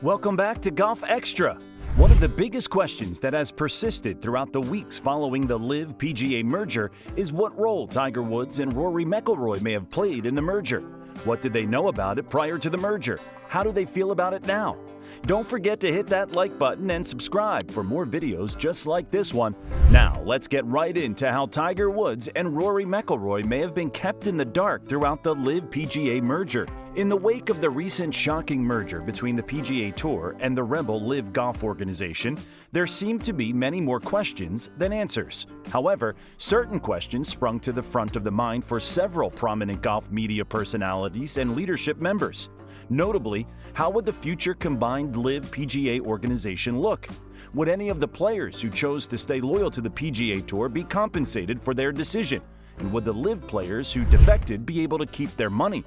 Welcome back to Golf Extra. One of the biggest questions that has persisted throughout the weeks following the LIV-PGA merger is what role Tiger Woods and Rory McIlroy may have played in the merger. What did they know about it prior to the merger? How do they feel about it now? Don't forget to hit that like button and subscribe for more videos just like this one. Now, let's get right into how Tiger Woods and Rory McIlroy may have been kept in the dark throughout the LIV-PGA merger. In the wake of the recent shocking merger between the PGA Tour and the rebel LIV Golf organization, there seemed to be many more questions than answers. However, certain questions sprung to the front of the mind for several prominent golf media personalities and leadership members. Notably, how would the future combined LIV-PGA organization look? Would any of the players who chose to stay loyal to the PGA Tour be compensated for their decision? And would the LIV players who defected be able to keep their money?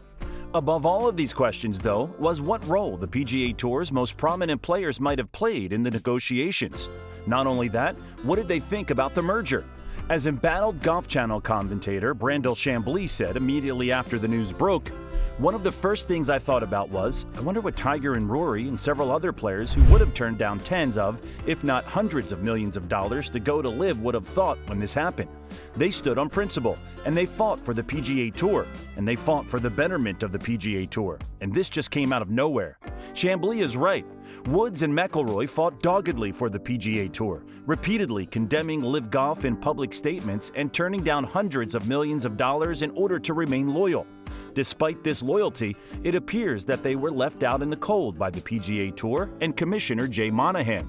Above all of these questions, though, was what role the PGA Tour's most prominent players might have played in the negotiations. Not only that, what did they think about the merger? As embattled Golf Channel commentator Brandel Chambly said immediately after the news broke, "One of the first things I thought about was, I wonder what Tiger and Rory and several other players who would have turned down tens of, if not hundreds of millions of dollars to go to LIV would have thought when this happened. They stood on principle, and they fought for the PGA Tour, and they fought for the betterment of the PGA Tour, and this just came out of nowhere." Chambly is right. Woods and McIlroy fought doggedly for the PGA Tour, repeatedly condemning LIV Golf in public statements and turning down hundreds of millions of dollars in order to remain loyal. Despite this loyalty, it appears that they were left out in the cold by the PGA Tour and Commissioner Jay Monahan.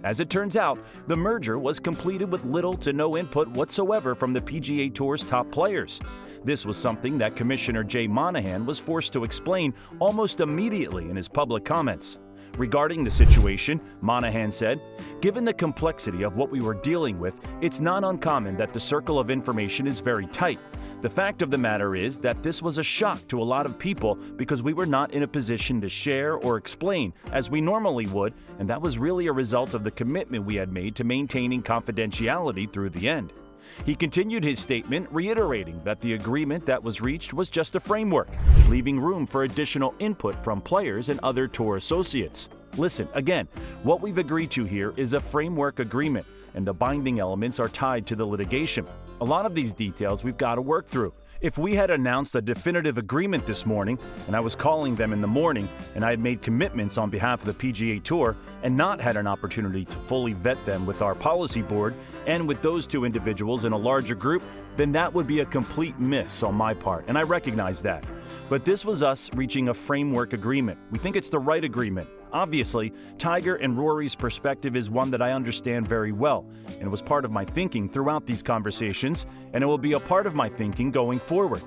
As it turns out, the merger was completed with little to no input whatsoever from the PGA Tour's top players. This was something that Commissioner Jay Monahan was forced to explain almost immediately in his public comments. Regarding the situation, Monahan said, "Given the complexity of what we were dealing with, it's not uncommon that the circle of information is very tight. The fact of the matter is that this was a shock to a lot of people because we were not in a position to share or explain as we normally would, and that was really a result of the commitment we had made to maintaining confidentiality through the end." He continued his statement, reiterating that the agreement that was reached was just a framework, leaving room for additional input from players and other tour associates. Listen, again, what we've agreed to here is a framework agreement, and the binding elements are tied to the litigation. A lot of these details we've got to work through. If we had announced a definitive agreement this morning, and I was calling them in the morning, and I had made commitments on behalf of the PGA Tour, and not had an opportunity to fully vet them with our policy board and with those two individuals in a larger group, then that would be a complete miss on my part, and I recognize that. But this was us reaching a framework agreement. We think it's the right agreement. Obviously, Tiger and Rory's perspective is one that I understand very well, and it was part of my thinking throughout these conversations, and it will be a part of my thinking going forward.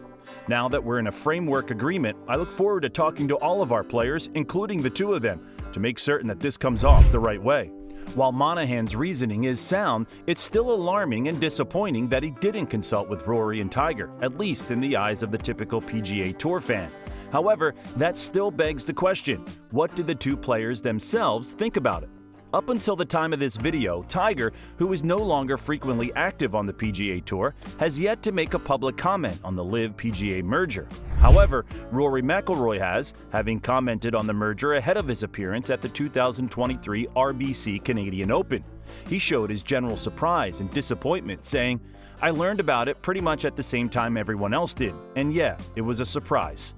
Now that we're in a framework agreement, I look forward to talking to all of our players, including the two of them, to make certain that this comes off the right way. While Monahan's reasoning is sound, it's still alarming and disappointing that he didn't consult with Rory and Tiger, at least in the eyes of the typical PGA Tour fan. However, that still begs the question, what did the two players themselves think about it? Up until the time of this video, Tiger, who is no longer frequently active on the PGA Tour, has yet to make a public comment on the LIV-PGA merger. However, Rory McIlroy has, having commented on the merger ahead of his appearance at the 2023 RBC Canadian Open. He showed his general surprise and disappointment, saying, "I learned about it pretty much at the same time everyone else did, and yeah, it was a surprise."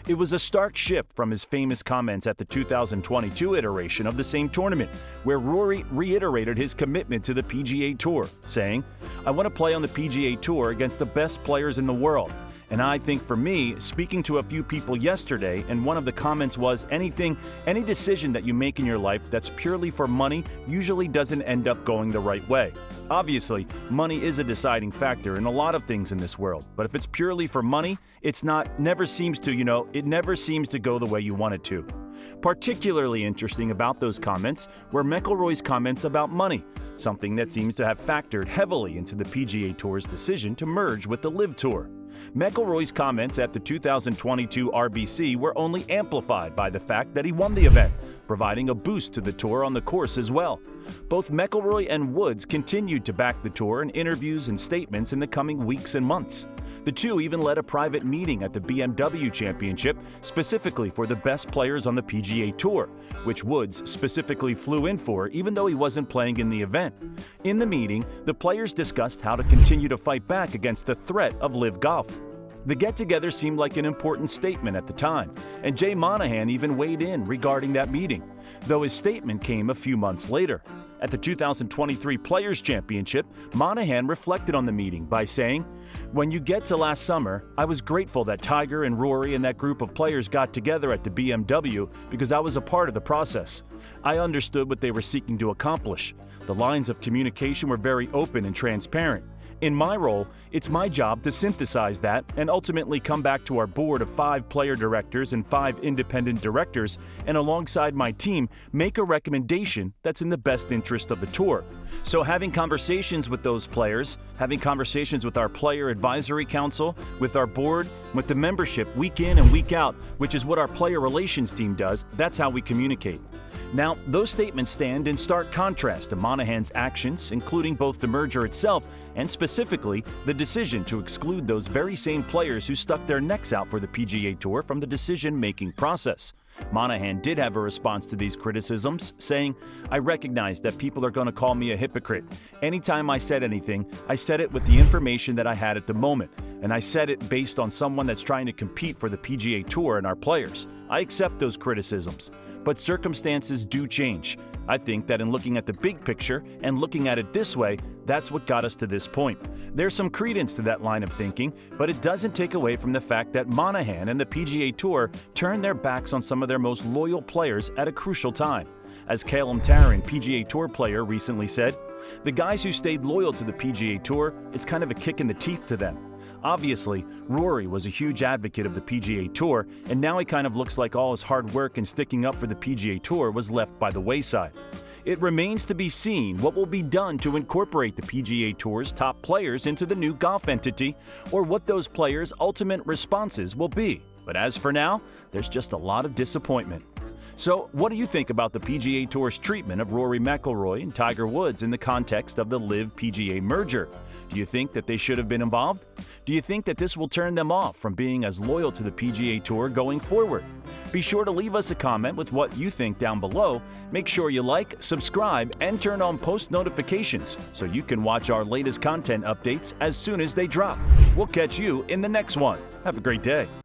It was a stark shift from his famous comments at the 2022 iteration of the same tournament, where Rory reiterated his commitment to the PGA Tour, saying, "I want to play on the PGA Tour against the best players in the world. And I think for me, speaking to a few people yesterday, and one of the comments was any decision that you make in your life that's purely for money usually doesn't end up going the right way. Obviously, money is a deciding factor in a lot of things in this world, but if it's purely for money, it never seems to go the way you want it to." Particularly interesting about those comments were McIlroy's comments about money, something that seems to have factored heavily into the PGA Tour's decision to merge with the LIV Tour. McIlroy's comments at the 2022 RBC were only amplified by the fact that he won the event, providing a boost to the tour on the course as well. Both McIlroy and Woods continued to back the tour in interviews and statements in the coming weeks and months. The two even led a private meeting at the BMW Championship specifically for the best players on the PGA Tour, which Woods specifically flew in for even though he wasn't playing in the event. In the meeting, the players discussed how to continue to fight back against the threat of LIV Golf. The get-together seemed like an important statement at the time, and Jay Monahan even weighed in regarding that meeting, though his statement came a few months later. At the 2023 Players' Championship, Monahan reflected on the meeting by saying, "When you get to last summer, I was grateful that Tiger and Rory and that group of players got together at the BMW because I was a part of the process. I understood what they were seeking to accomplish. The lines of communication were very open and transparent. In my role, it's my job to synthesize that and ultimately come back to our board of 5 player directors and 5 independent directors and alongside my team make a recommendation that's in the best interest of the tour." So having conversations with those players, having conversations with our player advisory council, with our board, with the membership week in and week out, which is what our player relations team does, that's how we communicate. Now, those statements stand in stark contrast to Monahan's actions, including both the merger itself and specifically the decision to exclude those very same players who stuck their necks out for the PGA Tour from the decision-making process. Monahan did have a response to these criticisms, saying, "I recognize that people are going to call me a hypocrite. Anytime I said anything, I said it with the information that I had at the moment, and I said it based on someone that's trying to compete for the PGA Tour and our players. I accept those criticisms. But circumstances do change. I think that in looking at the big picture and looking at it this way, that's what got us to this point. There's some credence to that line of thinking, but it doesn't take away from the fact that Monahan and the PGA Tour turned their backs on some of their most loyal players at a crucial time. As Callum Tarrant, PGA Tour player, recently said, "The guys who stayed loyal to the PGA Tour, it's kind of a kick in the teeth to them." Obviously, Rory was a huge advocate of the PGA Tour, and now he kind of looks like all his hard work and sticking up for the PGA Tour was left by the wayside. It remains to be seen what will be done to incorporate the PGA Tour's top players into the new golf entity, or what those players' ultimate responses will be. But as for now, there's just a lot of disappointment. So, what do you think about the PGA Tour's treatment of Rory McIlroy and Tiger Woods in the context of the LIV-PGA merger? Do you think that they should have been involved? Do you think that this will turn them off from being as loyal to the PGA Tour going forward? Be sure to leave us a comment with what you think down below. Make sure you like, subscribe, and turn on post notifications so you can watch our latest content updates as soon as they drop. We'll catch you in the next one. Have a great day.